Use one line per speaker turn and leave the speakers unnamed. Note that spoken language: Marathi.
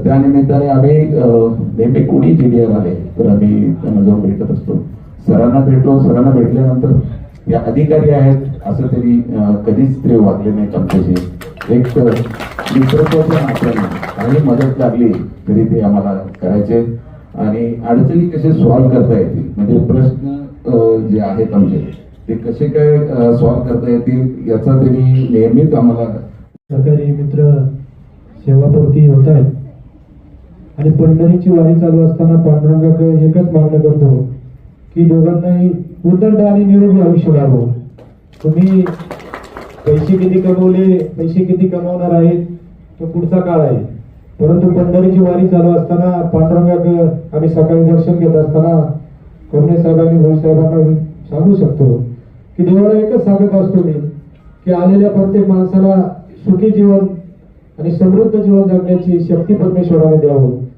तर त्या निमित्ताने आम्ही नेहमी कोणी ज्युनियर आले तर आम्ही त्यांना जाऊन भेटत असतो. सरांना भेटलो, सरांना भेटल्यानंतर या अधिकारी आहेत असं तरी कधीच ते वागले नाहीत आमच्याशी. एक मित्रत्वाच्या नात्याने काही मदत लागली तरी ते आम्हाला करायचे आणि अडचणी कसे सॉल्व्ह करता येतील म्हणजे प्रश्न जे आहेत आमचे ते कसे काय सॉल्व्ह करता येतील याचा तरी नेहमीच आम्हाला
सहकारी मित्र सेवापूर्ती होत आहेत. आणि पंढरीची वारी चालू असताना पांडुरंगाकडे एकच मागणं करतो की दोघांनाही उदंड आणि निरोगी आयुष्य लाभो. तुम्ही पैसे किती कमवले, पैसे किती कमवणार आहेत तो पुढचा काळ आहे, परंतु पंढरीची वारी चालू असताना पांडुरंगाकडे आम्ही सकाळी दर्शन घेत असताना कोमणे साहेबांनी भोई साहेबांना सांगू शकतो की देवाला एकच सांगत असतो मी की आलेल्या प्रत्येक माणसाला सुखी जीवन आणि समृद्ध जीवन जगण्याची शक्ती परमेश्वराने द्यावं.